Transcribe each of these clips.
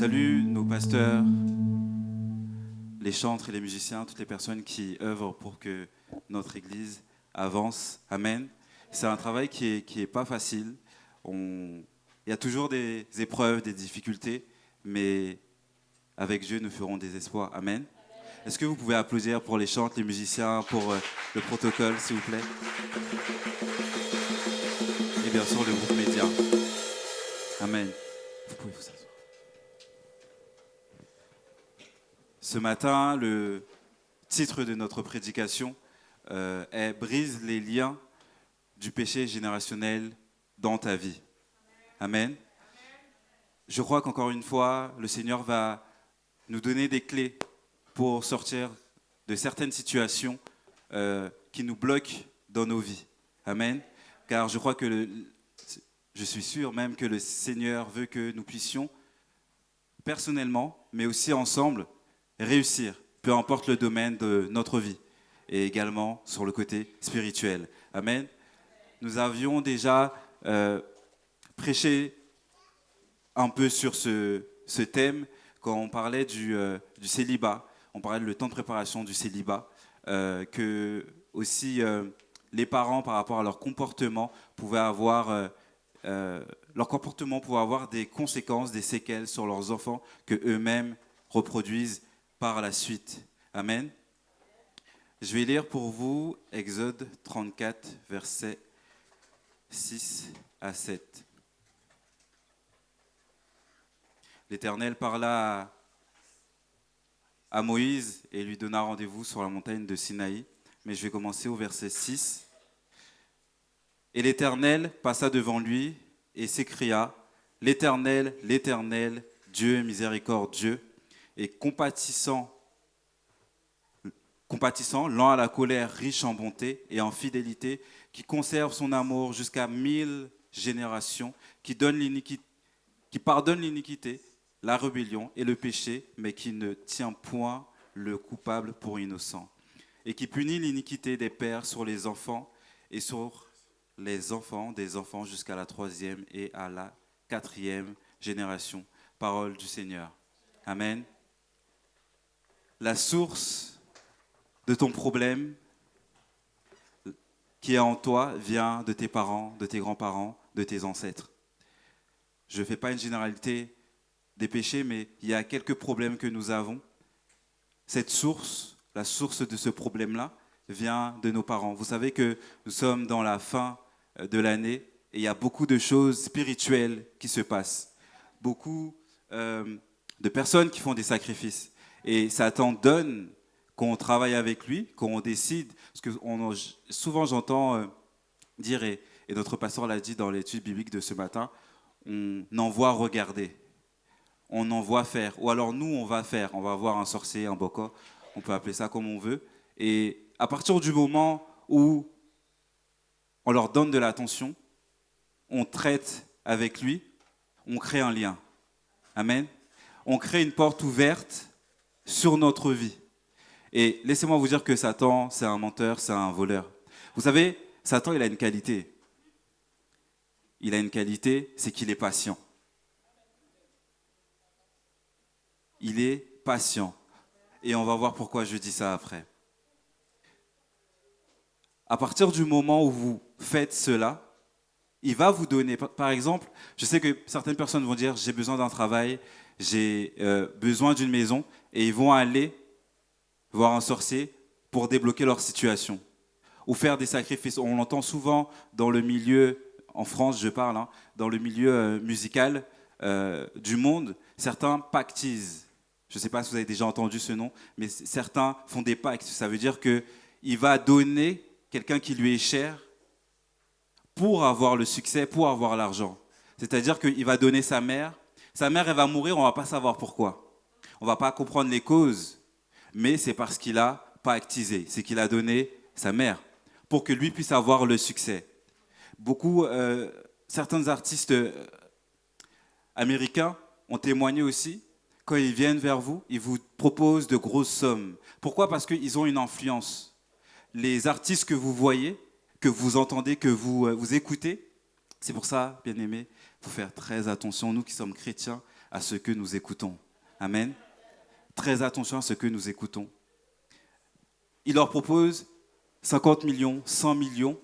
salue nos pasteurs, les chantres et les musiciens, toutes les personnes qui œuvrent pour que notre Église avance. Amen. C'est un travail qui est pas facile. Il y a toujours des épreuves, des difficultés, mais avec Dieu, nous ferons des espoirs. Amen. Est-ce que vous pouvez applaudir pour les chantres, les musiciens, pour le protocole, s'il vous plaît? Et bien sûr, le groupe média. Amen. Vous pouvez vous asseoir. Ce matin, le titre de notre prédication est « Brise les liens du péché générationnel dans ta vie ». Amen. Je crois qu'encore une fois, le Seigneur va nous donner des clés pour sortir de certaines situations qui nous bloquent dans nos vies. Amen. Car je crois que je suis sûr même que le Seigneur veut que nous puissions personnellement, mais aussi ensemble, réussir, peu importe le domaine de notre vie, et également sur le côté spirituel. Amen. Nous avions déjà prêché un peu sur ce thème quand on parlait du célibat. On parlait de le temps de préparation du célibat, que aussi les parents, par rapport à leur comportement, pouvaient avoir des conséquences, des séquelles sur leurs enfants que eux-mêmes reproduisent par la suite. Amen. Je vais lire pour vous Exode 34, versets 6 à 7. L'Éternel parla à Moïse et lui donna rendez-vous sur la montagne de Sinaï. Mais je vais commencer au verset 6. Et l'Éternel passa devant lui et s'écria : L'Éternel, l'Éternel, Dieu miséricordieux et compatissant, lent à la colère, riche en bonté et en fidélité, qui conserve son amour jusqu'à 1000 générations, qui pardonne l'iniquité, la rébellion et le péché, mais qui ne tient point le coupable pour innocent, et qui punit l'iniquité des pères sur les enfants et sur les enfants des enfants jusqu'à la 3e et à la 4e génération. Parole du Seigneur. Amen. La source de ton problème qui est en toi vient de tes parents, de tes grands-parents, de tes ancêtres. Je ne fais pas une généralité des péchés, mais il y a quelques problèmes que nous avons. Cette source, la source de ce problème-là, vient de nos parents. Vous savez que nous sommes dans la fin de l'année et il y a beaucoup de choses spirituelles qui se passent. Beaucoup de personnes qui font des sacrifices. Et Satan donne qu'on travaille avec lui, qu'on décide, parce que souvent j'entends dire, et notre pasteur l'a dit dans l'étude biblique de ce matin, on envoie regarder, on envoie faire, ou alors nous on va faire, on va voir un sorcier, un boko, on peut appeler ça comme on veut, et à partir du moment où on leur donne de l'attention, on traite avec lui, on crée un lien. Amen. On crée une porte ouverte sur notre vie. Et laissez-moi vous dire que Satan, c'est un menteur, c'est un voleur. Vous savez, Satan, il a une qualité. Il a une qualité, c'est qu'il est patient. Il est patient. Et on va voir pourquoi je dis ça après. À partir du moment où vous faites cela, il va vous donner, par exemple, je sais que certaines personnes vont dire « j'ai besoin d'un travail, j'ai besoin d'une maison » et ils vont aller voir un sorcier pour débloquer leur situation ou faire des sacrifices. On l'entend souvent dans le milieu, en France je parle, dans le milieu musical du monde, certains pactisent. Je ne sais pas si vous avez déjà entendu ce nom, mais certains font des pactes. Ça veut dire qu'il va donner quelqu'un qui lui est cher pour avoir le succès, pour avoir l'argent. C'est-à-dire qu'il va donner sa mère. Sa mère, elle va mourir, on ne va pas savoir pourquoi. On ne va pas comprendre les causes, mais c'est parce qu'il a pactisé. C'est qu'il a donné sa mère pour que lui puisse avoir le succès. Certains artistes américains ont témoigné aussi. Quand ils viennent vers vous, ils vous proposent de grosses sommes. Pourquoi ? Parce qu'ils ont une influence. Les artistes que vous voyez, que vous entendez, que vous écoutez, c'est pour ça, bien-aimés, il faut faire très attention, nous qui sommes chrétiens, à ce que nous écoutons. Amen. Très attention à ce que nous écoutons. Il leur propose 50 millions, 100 millions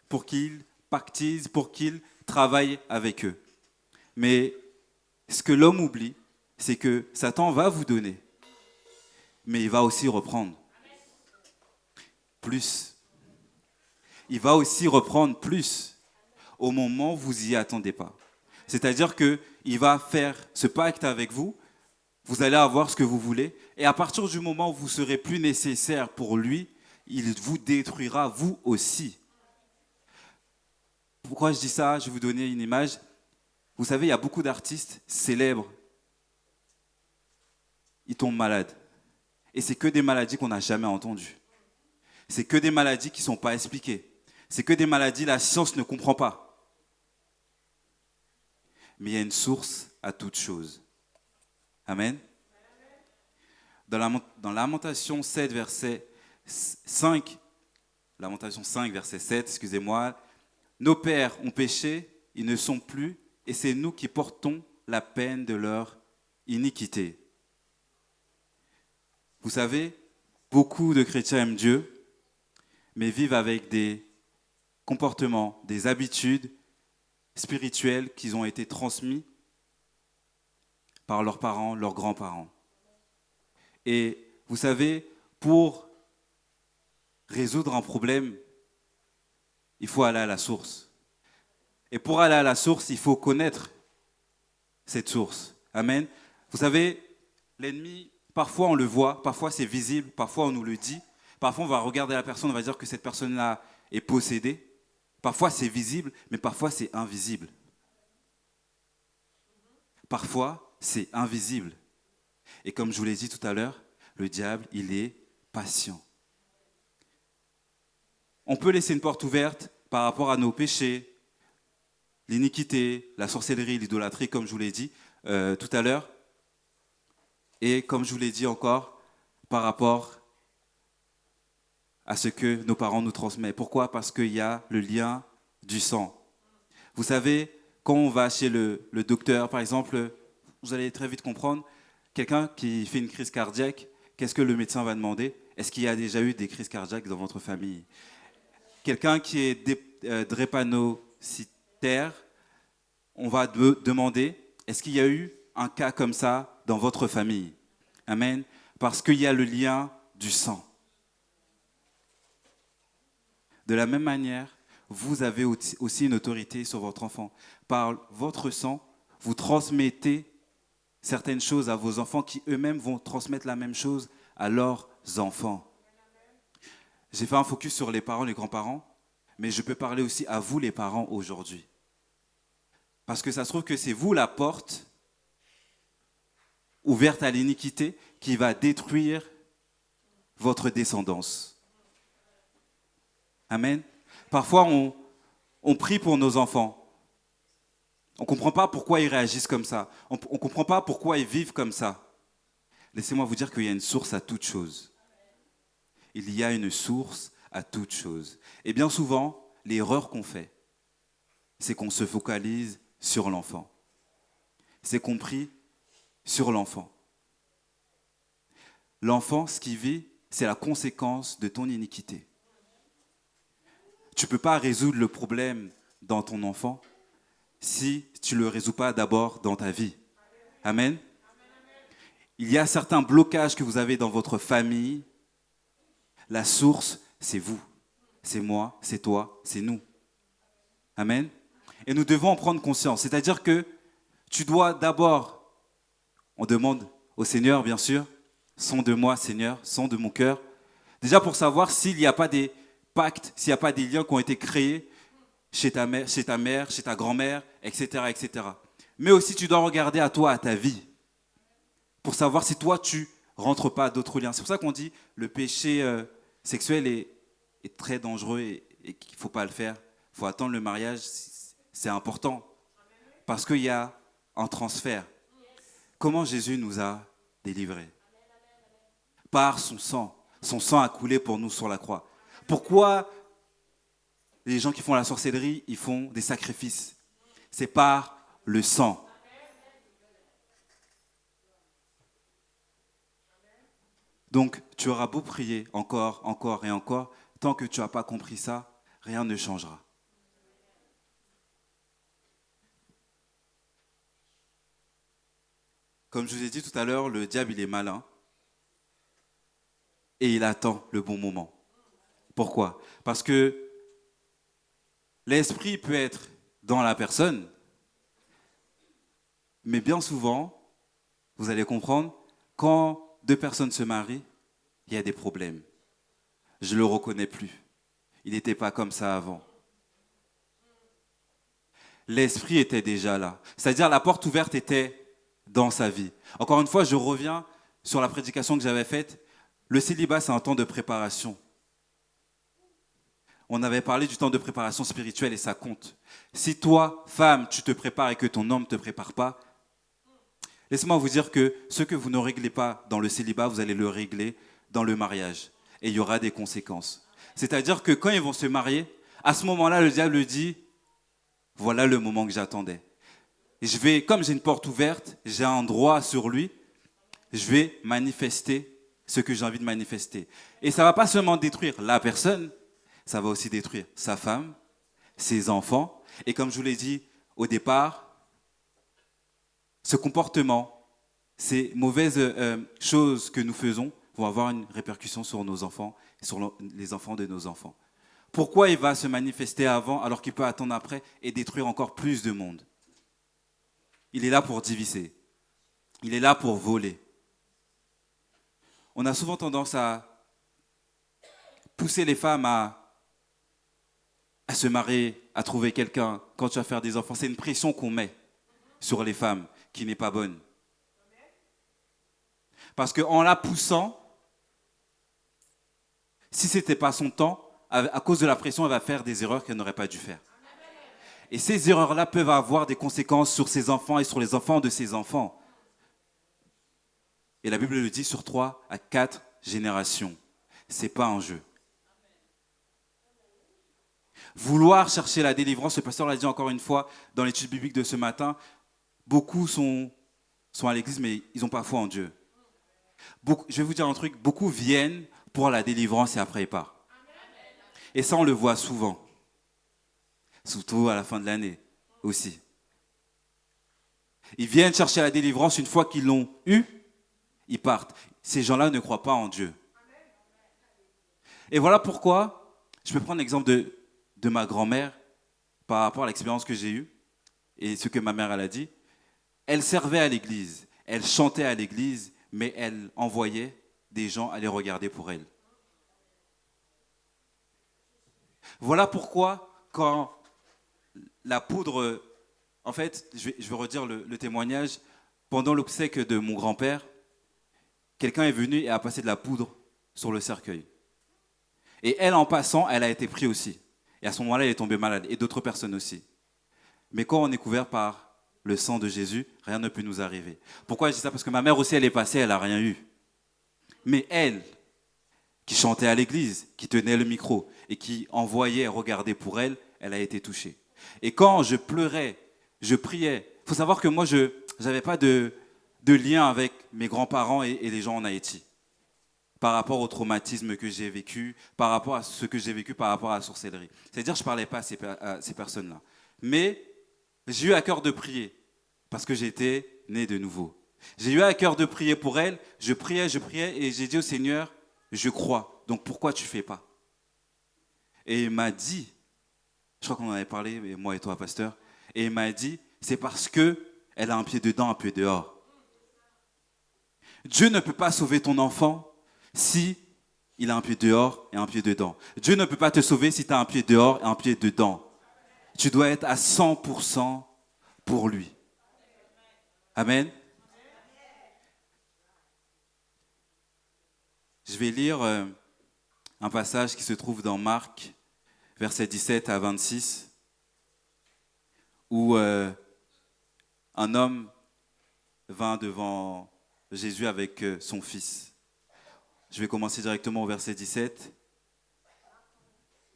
pour qu'ils pactisent, pour qu'ils travaillent avec eux. Mais ce que l'homme oublie, c'est que Satan va vous donner, mais il va aussi reprendre plus. Il va aussi reprendre plus au moment où vous n'y attendez pas. C'est-à-dire qu'il va faire ce pacte avec vous, vous allez avoir ce que vous voulez, et à partir du moment où vous serez plus nécessaire pour lui, il vous détruira vous aussi. Pourquoi je dis ça? Je vais vous donner une image. Vous savez, il y a beaucoup d'artistes célèbres. Ils tombent malades. Et c'est que des maladies qu'on n'a jamais entendues. C'est que des maladies qui ne sont pas expliquées. C'est que des maladies que la science ne comprend pas. Mais il y a une source à toute chose. Amen. Dans Lamentation 7, verset 5, Lamentation 5, verset 7, excusez-moi, nos pères ont péché, ils ne sont plus, et c'est nous qui portons la peine de leur iniquité. Vous savez, beaucoup de chrétiens aiment Dieu, mais vivent avec des comportements, des habitudes spirituelles qui ont été transmis par leurs parents, leurs grands-parents. Et vous savez, pour résoudre un problème, il faut aller à la source. Et pour aller à la source, il faut connaître cette source. Amen. Vous savez, l'ennemi, parfois on le voit, parfois c'est visible, parfois on nous le dit. Parfois on va regarder la personne, on va dire que cette personne-là est possédée. Parfois c'est visible, mais parfois c'est invisible. Parfois c'est invisible. Et comme je vous l'ai dit tout à l'heure, le diable, il est patient. On peut laisser une porte ouverte par rapport à nos péchés, l'iniquité, la sorcellerie, l'idolâtrie, comme je vous l'ai dit tout à l'heure. Et comme je vous l'ai dit encore, par rapport à ce que nos parents nous transmettent. Pourquoi? Parce qu'il y a le lien du sang. Vous savez, quand on va chez le docteur, par exemple, vous allez très vite comprendre, quelqu'un qui fait une crise cardiaque, qu'est-ce que le médecin va demander? Est-ce qu'il y a déjà eu des crises cardiaques dans votre famille? Quelqu'un qui est drépanocytaire, on va demander, est-ce qu'il y a eu un cas comme ça dans votre famille? Amen. Parce qu'il y a le lien du sang. De la même manière, vous avez aussi une autorité sur votre enfant. Par votre sang, vous transmettez certaines choses à vos enfants qui eux-mêmes vont transmettre la même chose à leurs enfants. J'ai fait un focus sur les parents, les grands-parents, mais je peux parler aussi à vous les parents aujourd'hui. Parce que ça se trouve que c'est vous la porte ouverte à l'iniquité qui va détruire votre descendance. Amen. Parfois, on prie pour nos enfants. On ne comprend pas pourquoi ils réagissent comme ça. On ne comprend pas pourquoi ils vivent comme ça. Laissez-moi vous dire qu'il y a une source à toute chose. Il y a une source à toute chose. Et bien souvent, l'erreur qu'on fait, c'est qu'on se focalise sur l'enfant. C'est qu'on prie sur l'enfant. L'enfant, ce qu'il vit, c'est la conséquence de ton iniquité. Tu ne peux pas résoudre le problème dans ton enfant si tu ne le résous pas d'abord dans ta vie. Amen. Il y a certains blocages que vous avez dans votre famille. La source, c'est vous, c'est moi, c'est toi, c'est nous. Amen. Et nous devons en prendre conscience. C'est-à-dire que tu dois d'abord, on demande au Seigneur, bien sûr, sonde moi, Seigneur, sonde mon cœur. Déjà pour savoir s'il n'y a pas des pactes, s'il n'y a pas des liens qui ont été créés chez ta mère, chez ta grand-mère, etc., etc. Mais aussi, tu dois regarder à toi, à ta vie, pour savoir si toi, tu ne rentres pas à d'autres liens. C'est pour ça qu'on dit le péché sexuel est très dangereux et qu'il ne faut pas le faire. Il faut attendre le mariage, c'est important. Parce qu'il y a un transfert. Comment Jésus nous a délivrés? Par son sang. Son sang a coulé pour nous sur la croix. Pourquoi les gens qui font la sorcellerie, ils font des sacrifices? C'est par le sang. Donc, tu auras beau prier encore, encore et encore, tant que tu n'as pas compris ça, rien ne changera. Comme je vous ai dit tout à l'heure, le diable, il est malin et il attend le bon moment. Pourquoi? Parce que l'esprit peut être dans la personne, mais bien souvent, vous allez comprendre, quand deux personnes se marient, il y a des problèmes. Je ne le reconnais plus. Il n'était pas comme ça avant. L'esprit était déjà là. C'est-à-dire la porte ouverte était dans sa vie. Encore une fois, je reviens sur la prédication que j'avais faite. Le célibat, c'est un temps de préparation. On avait parlé du temps de préparation spirituelle et ça compte. Si toi, femme, tu te prépares et que ton homme ne te prépare pas, laissez-moi vous dire que ce que vous ne réglez pas dans le célibat, vous allez le régler dans le mariage. Et il y aura des conséquences. C'est-à-dire que quand ils vont se marier, à ce moment-là, le diable dit, voilà le moment que j'attendais. Comme j'ai une porte ouverte, j'ai un droit sur lui, je vais manifester ce que j'ai envie de manifester. Et ça ne va pas seulement détruire la personne, ça va aussi détruire sa femme, ses enfants. Et comme je vous l'ai dit au départ, ce comportement, ces mauvaises choses que nous faisons vont avoir une répercussion sur nos enfants et sur les enfants de nos enfants. Pourquoi il va se manifester avant alors qu'il peut attendre après et détruire encore plus de monde? Il est là pour diviser. Il est là pour voler. On a souvent tendance à pousser les femmes à se marier, à trouver quelqu'un quand tu vas faire des enfants. C'est une pression qu'on met sur les femmes qui n'est pas bonne. Parce qu'en la poussant, si ce n'était pas son temps, à cause de la pression, elle va faire des erreurs qu'elle n'aurait pas dû faire. Et ces erreurs-là peuvent avoir des conséquences sur ses enfants et sur les enfants de ses enfants. Et la Bible le dit sur 3 à 4 générations. Ce n'est pas un jeu. Vouloir chercher la délivrance, le pasteur l'a dit encore une fois dans l'étude biblique de ce matin, beaucoup sont à l'église mais ils n'ont pas foi en Dieu. Je vais vous dire un truc, beaucoup viennent pour la délivrance et après ils partent. Et ça on le voit souvent, surtout à la fin de l'année aussi. Ils viennent chercher la délivrance, une fois qu'ils l'ont eu, ils partent. Ces gens-là ne croient pas en Dieu. Et voilà pourquoi, je peux prendre l'exemple de ma grand-mère par rapport à l'expérience que j'ai eue et ce que ma mère elle a dit. Elle servait à l'église, elle chantait à l'église, mais elle envoyait des gens aller regarder pour elle. Voilà pourquoi, quand la poudre, en fait, je vais redire le témoignage, pendant l'obsèque de mon grand-père, quelqu'un est venu et a passé de la poudre sur le cercueil. Et elle, en passant, elle a été prise aussi. Et à ce moment-là, elle est tombée malade, et d'autres personnes aussi. Mais quand on est couvert par le sang de Jésus, rien ne peut nous arriver. Pourquoi je dis ça? Parce que ma mère aussi, elle est passée, elle n'a rien eu. Mais elle, qui chantait à l'église, qui tenait le micro, et qui envoyait regarder pour elle, elle a été touchée. Et quand je pleurais, je priais. Il faut savoir que moi, je n'avais pas de lien avec mes grands-parents et les gens en Haïti. Par rapport au traumatisme que j'ai vécu, par rapport à ce que j'ai vécu par rapport à la sorcellerie. C'est-à-dire que je ne parlais pas à ces personnes-là. Mais j'ai eu à cœur de prier, parce que j'étais né de nouveau. J'ai eu à cœur de prier pour elle, je priais, et j'ai dit au Seigneur, je crois, donc pourquoi tu ne fais pas? Et il m'a dit, je crois qu'on en avait parlé, moi et toi, pasteur, et il m'a dit, c'est parce qu'elle a un pied dedans, un pied dehors. Dieu ne peut pas sauver ton enfant si il a un pied dehors et un pied dedans. Dieu ne peut pas te sauver si tu as un pied dehors et un pied dedans. Tu dois être à 100% pour lui. Amen. Je vais lire un passage qui se trouve dans Marc, versets 17 à 26, où un homme vint devant Jésus avec son fils. Je vais commencer directement au verset 17.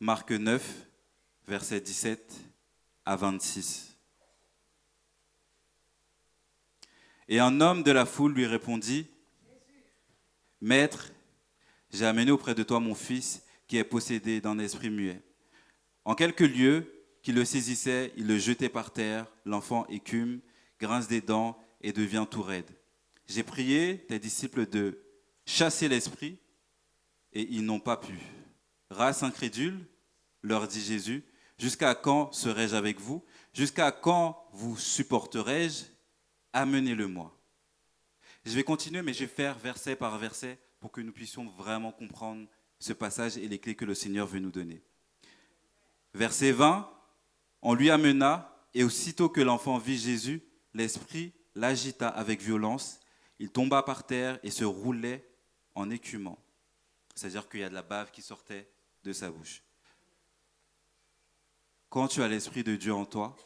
Marc 9, verset 17 à 26. Et un homme de la foule lui répondit, « Maître, j'ai amené auprès de toi mon fils qui est possédé d'un esprit muet. En quelques lieux qu'il le saisissait, il le jetait par terre, l'enfant écume, grince des dents et devient tout raide. J'ai prié tes disciples de chasser l'esprit et ils n'ont pas pu. Race incrédule, leur dit Jésus, jusqu'à quand serai-je avec vous? Jusqu'à quand vous supporterai-je? Amenez-le-moi. Je vais continuer, mais je vais faire verset par verset pour que nous puissions vraiment comprendre ce passage et les clés que le Seigneur veut nous donner. Verset 20, on lui amena, et aussitôt que l'enfant vit Jésus, l'esprit l'agita avec violence. Il tomba par terre et se roulait en écumant. C'est-à-dire qu'il y a de la bave qui sortait de sa bouche. Quand tu as l'Esprit de Dieu en toi,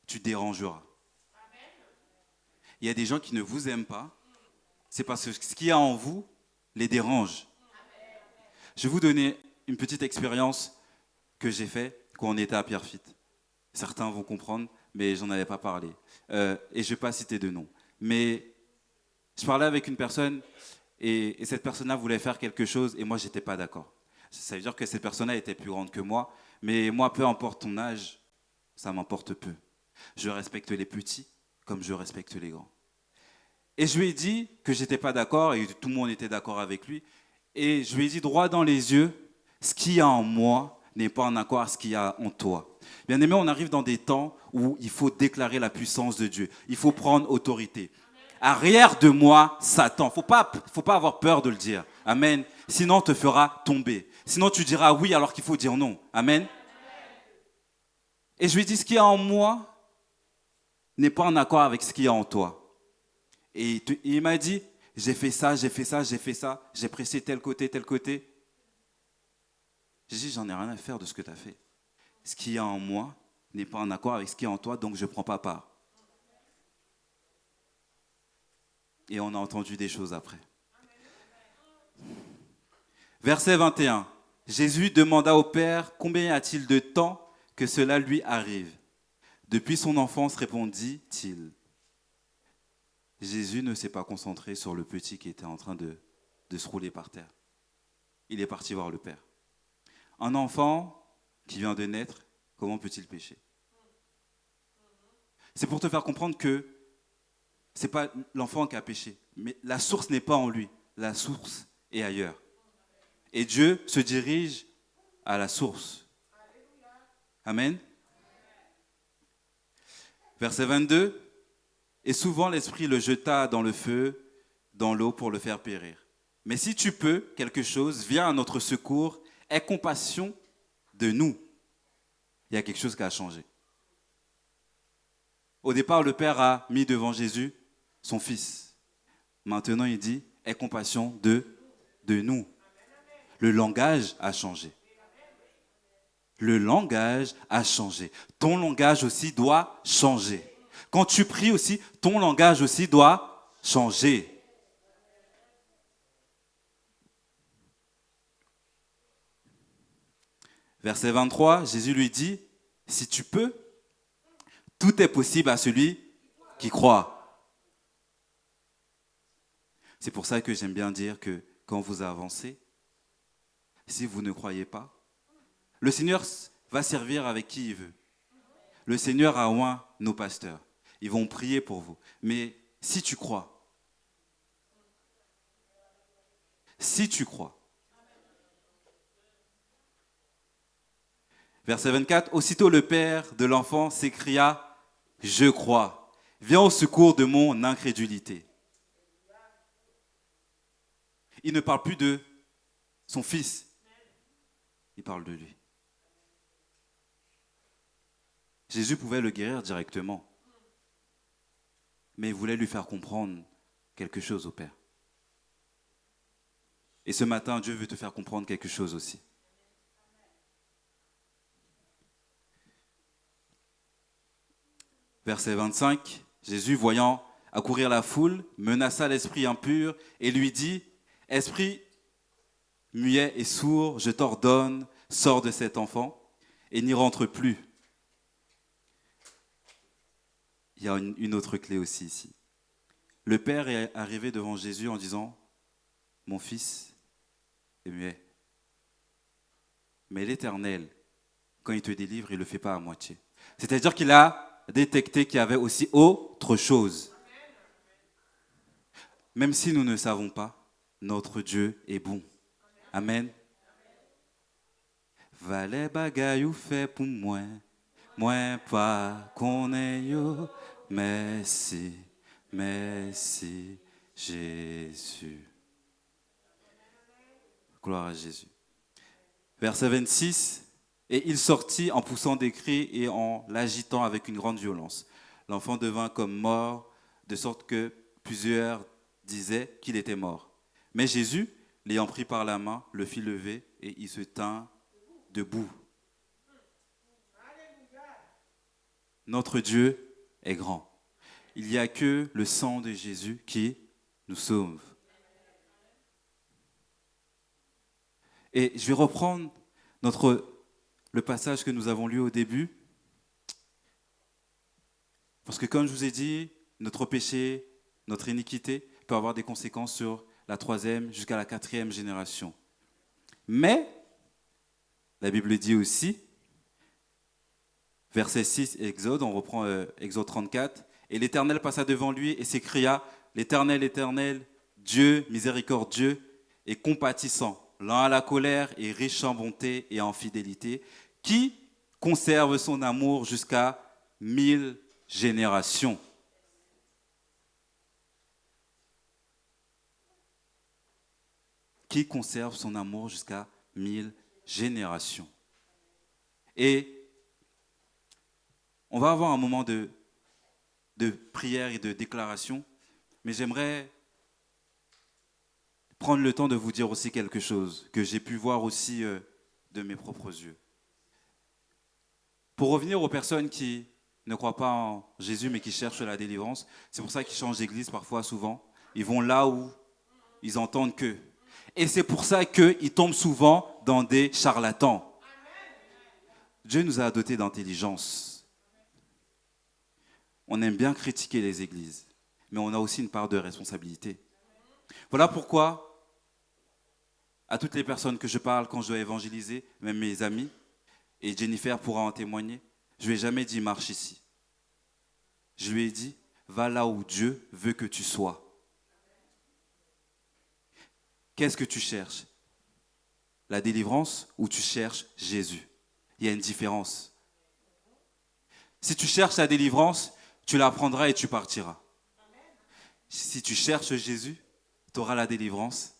tu dérangeras. Il y a des gens qui ne vous aiment pas, c'est parce que ce qu'il y a en vous les dérange. Je vais vous donner une petite expérience que j'ai faite quand on était à Pierrefitte. Certains vont comprendre, mais j'en avais pas parlé. Et je ne vais pas citer de nom. Mais je parlais avec une personne et cette personne-là voulait faire quelque chose et moi, je n'étais pas d'accord. Ça veut dire que cette personne-là était plus grande que moi, mais moi, peu importe ton âge, ça m'importe peu. Je respecte les petits comme je respecte les grands. Et je lui ai dit que je n'étais pas d'accord et tout le monde était d'accord avec lui. Et je lui ai dit droit dans les yeux, ce qu'il y a en moi n'est pas en accord avec ce qu'il y a en toi. Bien aimé, on arrive dans des temps où il faut déclarer la puissance de Dieu. Il faut prendre autorité. Arrière de moi, Satan. Faut pas avoir peur de le dire. Amen. Sinon, on te fera tomber. Sinon, tu diras oui alors qu'il faut dire non. Amen. Et je lui ai dit, ce qu'il y a en moi n'est pas en accord avec ce qu'il y a en toi. Et il m'a dit, j'ai fait ça, j'ai pressé tel côté. J'ai dit, j'en ai rien à faire de ce que tu as fait. Ce qu'il y a en moi n'est pas en accord avec ce qu'il y a en toi, donc je ne prends pas part. Et on a entendu des choses après. Verset 21. Jésus demanda au Père, combien y a-t-il de temps que cela lui arrive? Depuis son enfance, répondit-il. Jésus ne s'est pas concentré sur le petit qui était en train de se rouler par terre. Il est parti voir le Père. Un enfant qui vient de naître, comment peut-il pécher? C'est pour te faire comprendre que ce n'est pas l'enfant qui a péché, mais la source n'est pas en lui, la source est ailleurs. Et Dieu se dirige à la source. Amen. Verset 22. Et souvent l'Esprit le jeta dans le feu, dans l'eau pour le faire périr. Mais si tu peux quelque chose, viens à notre secours, aie compassion de nous. Il y a quelque chose qui a changé. Au départ, le Père a mis devant Jésus son Fils. Maintenant, il dit, aie compassion de nous. Le langage a changé. Le langage a changé. Ton langage aussi doit changer. Quand tu pries aussi, ton langage aussi doit changer. Verset 23, Jésus lui dit, si tu peux, tout est possible à celui qui croit. C'est pour ça que j'aime bien dire que quand vous avancez, si vous ne croyez pas, le Seigneur va servir avec qui il veut. Le Seigneur a oint nos pasteurs. Ils vont prier pour vous. Mais si tu crois, verset 24, aussitôt le père de l'enfant s'écria, je crois, viens au secours de mon incrédulité. Il ne parle plus de son fils, il parle de lui. Jésus pouvait le guérir directement, mais il voulait lui faire comprendre quelque chose au Père. Et ce matin, Dieu veut te faire comprendre quelque chose aussi. Verset 25, Jésus, voyant accourir la foule, menaça l'esprit impur et lui dit, « Esprit muet et sourd, je t'ordonne, sors de cet enfant et n'y rentre plus. » Il y a une autre clé aussi ici. Le Père est arrivé devant Jésus en disant, « Mon fils est muet. Mais l'Éternel, quand il te délivre, il ne le fait pas à moitié. C'est-à-dire qu'il a détecté qu'il y avait aussi autre chose. Même si nous ne savons pas, notre Dieu est bon. Amen. Valè bagay ou fait pour moi pas connaît yo. Merci, merci Jésus. Gloire à Jésus. Verset 26. Et il sortit en poussant des cris et en l'agitant avec une grande violence. L'enfant devint comme mort, de sorte que plusieurs disaient qu'il était mort. Mais Jésus, l'ayant pris par la main, le fit lever et il se tint debout. Notre Dieu est grand. Il n'y a que le sang de Jésus qui nous sauve. Et je vais reprendre le passage que nous avons lu au début. Parce que comme je vous ai dit, notre péché, notre iniquité peut avoir des conséquences sur la 3e jusqu'à la 4e génération. Mais, la Bible dit aussi, verset 6, Exode, on reprend Exode 34, « Et l'Éternel passa devant lui et s'écria, « L'Éternel, l'Éternel, Dieu miséricordieux et compatissant, lent à la colère et riche en bonté et en fidélité, qui conserve son amour jusqu'à 1000 générations. » Qui conserve son amour jusqu'à 1000 générations. Et on va avoir un moment de prière et de déclaration, mais j'aimerais prendre le temps de vous dire aussi quelque chose que j'ai pu voir aussi de mes propres yeux. Pour revenir aux personnes qui ne croient pas en Jésus mais qui cherchent la délivrance, c'est pour ça qu'ils changent d'église parfois, souvent. Ils vont là où ils entendent que. Et c'est pour ça qu'ils tombent souvent dans des charlatans. Dieu nous a dotés d'intelligence. On aime bien critiquer les églises, mais on a aussi une part de responsabilité. Voilà pourquoi, à toutes les personnes que je parle quand je dois évangéliser, même mes amis, et Jennifer pourra en témoigner, je ne lui ai jamais dit « marche ici ». Je lui ai dit « va là où Dieu veut que tu sois ». Qu'est-ce que tu cherches? La délivrance ou tu cherches Jésus? Il y a une différence. Si tu cherches la délivrance, tu la prendras et tu partiras. Si tu cherches Jésus, tu auras la délivrance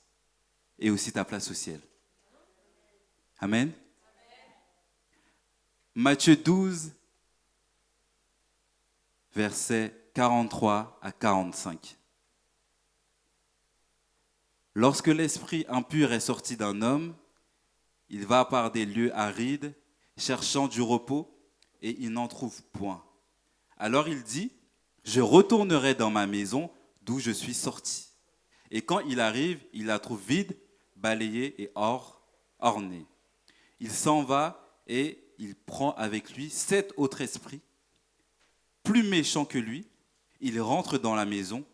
et aussi ta place au ciel. Amen. Matthieu 12, versets 43 à 45. Lorsque l'esprit impur est sorti d'un homme, il va par des lieux arides, cherchant du repos, et il n'en trouve point. Alors il dit, je retournerai dans ma maison d'où je suis sorti. Et quand il arrive, il la trouve vide, balayée et ornée. Il s'en va et il prend avec lui 7 autres esprits, plus méchants que lui. Il rentre dans la maison,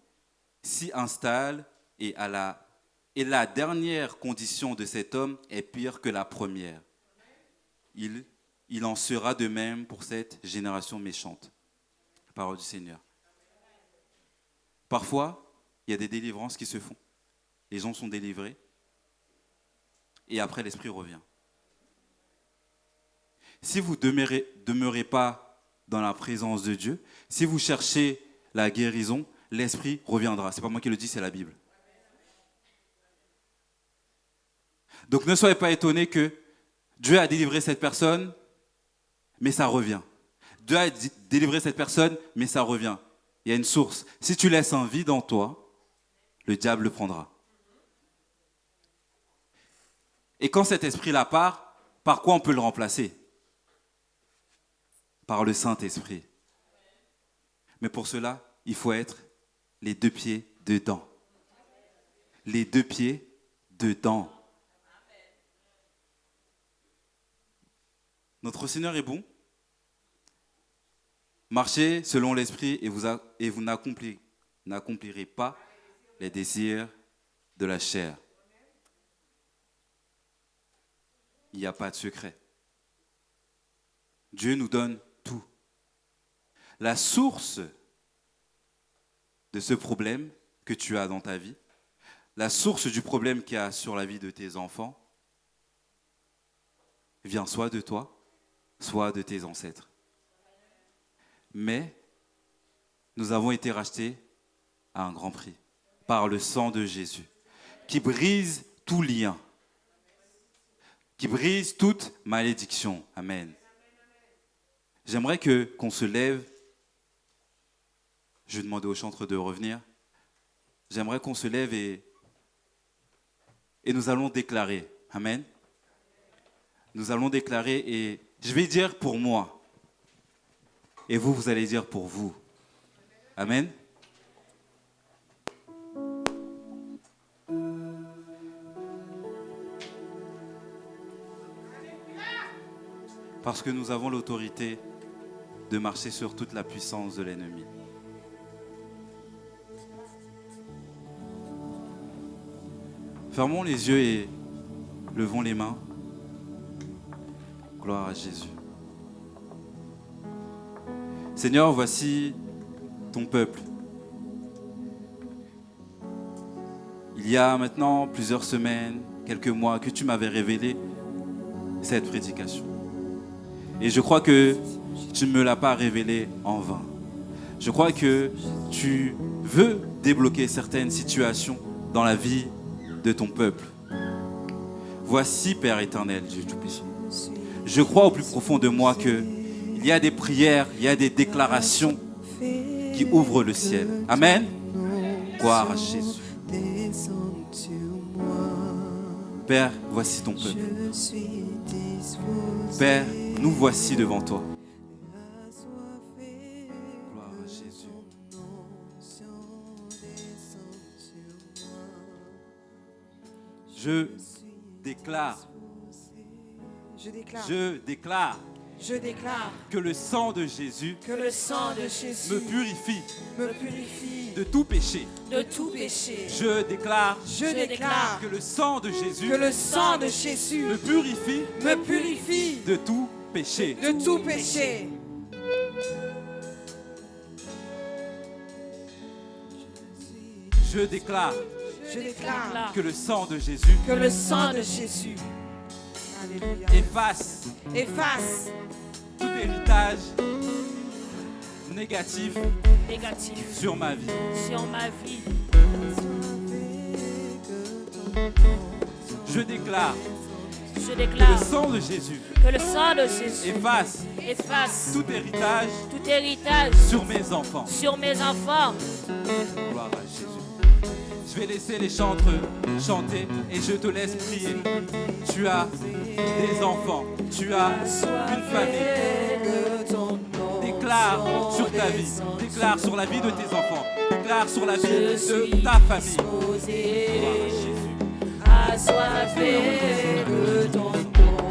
s'y installe et la dernière condition de cet homme est pire que la première. Il en sera de même pour cette génération méchante. Parole du Seigneur. Parfois, il y a des délivrances qui se font. Les gens sont délivrés et après l'esprit revient. Si vous ne demeurez pas dans la présence de Dieu, si vous cherchez la guérison, l'esprit reviendra. Ce n'est pas moi qui le dis, c'est la Bible. Donc ne soyez pas étonnés que Dieu a délivré cette personne, mais ça revient. Dieu a délivré cette personne, mais ça revient. Il y a une source. Si tu laisses un vide en toi, le diable le prendra. Et quand cet esprit-là part, par quoi on peut le remplacer? Par le Saint-Esprit. Mais pour cela, il faut être les 2 pieds dedans. Les 2 pieds dedans. Notre Seigneur est bon. Marchez selon l'Esprit et vous n'accomplirez pas les désirs de la chair. il n'y a pas de secret. Dieu nous donne tout. La source de ce problème que tu as dans ta vie, la source du problème qu'il y a sur la vie de tes enfants, vient soit de toi, soit de tes ancêtres. Mais nous avons été rachetés à un grand prix par le sang de Jésus, qui brise tout lien, qui brise toute malédiction. Amen. J'aimerais qu'on se lève. Je vais demander au chantre de revenir. J'aimerais qu'on se lève et nous allons déclarer. Amen. Nous allons déclarer et je vais dire pour moi. Et vous, vous allez dire pour vous. Amen. Parce que nous avons l'autorité de marcher sur toute la puissance de l'ennemi. Fermons les yeux et levons les mains. Gloire à Jésus. Seigneur, voici ton peuple. Il y a maintenant plusieurs semaines, quelques mois, que tu m'avais révélé cette prédication. Et je crois que tu ne me l'as pas révélée en vain. Je crois que tu veux débloquer certaines situations dans la vie de ton peuple. Voici, Père éternel, Dieu Tout-Puissant. Je crois au plus profond de moi qu'il y a des prières, il y a des déclarations qui ouvrent le ciel. Amen. Gloire à Jésus. Père, voici ton peuple. Père, nous voici devant toi. Gloire à Jésus. Je déclare que le sang de Jésus me purifie de tout péché. Je déclare que le sang de Jésus me purifie de tout péché. Je déclare que le sang de Jésus efface tout héritage négatif sur ma vie. Je déclare que le sang de Jésus efface tout héritage sur mes enfants. Gloire à Jésus. Je vais laisser les chantres chanter et je te laisse prier. Tu as des enfants, tu as une famille. Déclare sur ta vie, déclare sur la vie de tes enfants, déclare sur la vie de ta famille. Gloire à Jésus.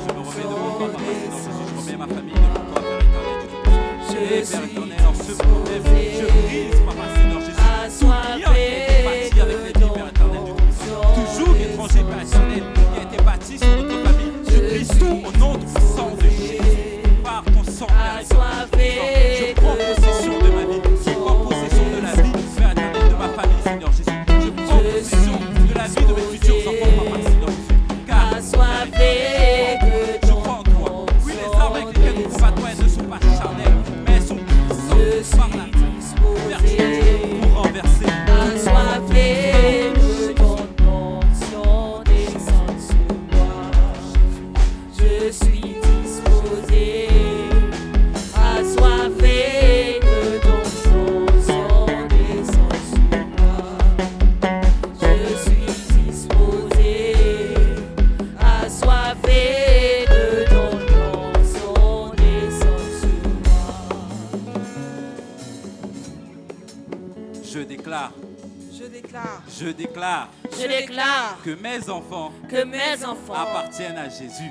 Je me remets devant toi, Papa Seigneur Jésus, je remets ma famille devant toi, Père éternel. Père éternel, en ce problème, je brise, Papa Seigneur Jésus, tout lien qui a été bâti avec les vies, Père éternel du tout joug étranger, Père éternel, qui a été bâti sur notre famille. Je brise tout au nom du sang de Jésus. Par ton sang, Père éternel. Je prends possession de ma vie. Je prends possession de la vie, Père éternel, de ma famille, Seigneur Jésus. Je prends possession de la vie de mes futurs enfants, Papa, Seigneur Jésus. Car, je crois en toi. Oui, les armes avec lesquelles nous combattons, elles ne sont pas charnelles, mais elles sont puissantes par la vertu pour renverser. Je suis disposé, assoiffé que ton sang descende sur moi. Je suis disposé, assoiffé que ton sang descende sur moi. Je déclare que mes enfants appartiennent à Jésus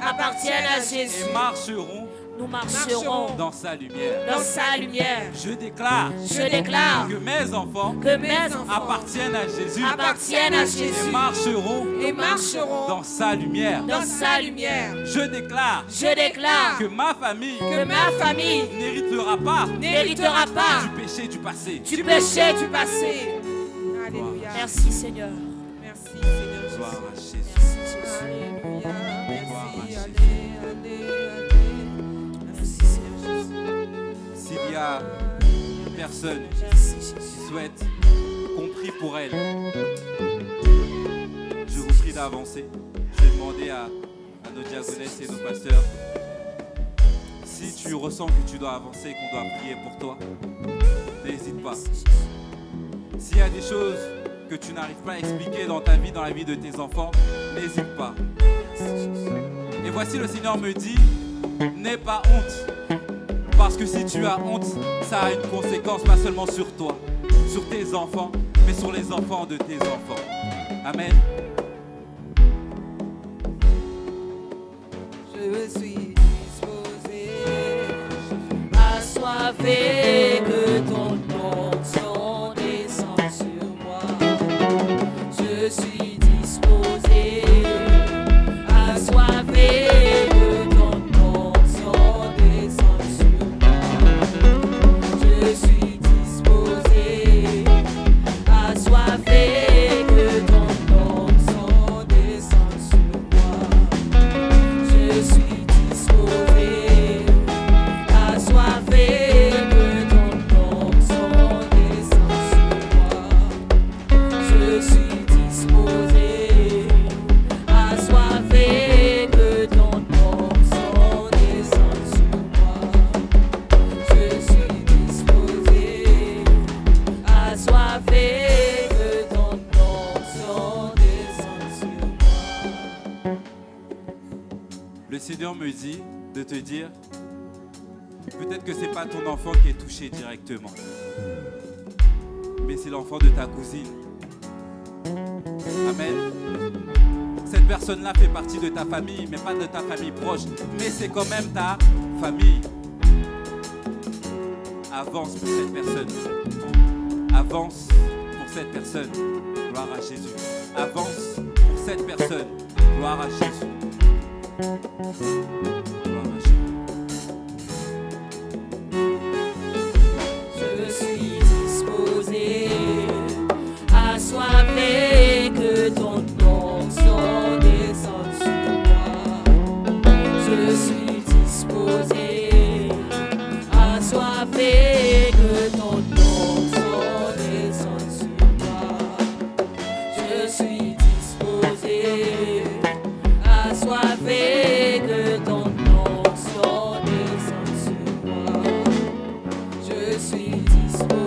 et nous marcherons dans sa lumière. dans sa lumière. Je déclare Je déclare que mes enfants que mes enfants appartiennent à Jésus appartiennent à Jésus et et marcheront dans sa lumière. dans sa lumière. Je déclare Je déclare que ma famille que ma famille n'héritera pas n'héritera pas du péché du passé. du péché du passé. passé. Alléluia. Merci Seigneur. Merci Seigneur Jésus. Gloire à Jésus. Merci Jésus. Alléluia. Gloire à Merci. Jésus. Allez. Merci Seigneur Jésus. S'il y a une personne Merci Jésus. qui souhaite qu'on prie pour elle, je vous prie d'avancer. Je vais demander à nos diaconesses et nos pasteurs si tu ressens que tu dois avancer et qu'on doit prier pour toi, n'hésite pas. S'il y a des choses que tu n'arrives pas à expliquer dans ta vie, dans la vie de tes enfants, n'hésite pas. Et voici le Seigneur me dit, n'aie pas honte. Parce que si tu as honte, ça a une conséquence pas seulement sur toi, sur tes enfants, mais sur les enfants de tes enfants. Amen. Je suis disposé. Assoiffé que ton onction descende sur moi. Je suis disposé. Assoiffé que ton onction descende sur moi. Je suis disposé. Assoiffé que ton onction descende sur moi. Je suis disposé. Assoiffé que ton onction descende sur moi. Je suis disposé. Assoiffé que ton onction descende sur moi. Je suis disposé. Assoiffé que ton onction descende sur moi. Le Seigneur me dit de te dire, peut-être que ce n'est pas ton enfant qui est touché directement, mais c'est l'enfant de ta cousine. Amen. Cette personne-là fait partie de ta famille, mais pas de ta famille proche, mais c'est quand même ta famille. Avance pour cette personne. Avance pour cette personne. Gloire à Jésus. Avance pour cette personne. Gloire à Jésus. Gloire à Jésus. Je suis disposé. Assoiffé que ton onction descende sur moi. Je suis disposé. Assoiffé que ton onction descende sur moi. Je suis disposé. Assoiffé que ton onction descende sur moi. Je suis disposé.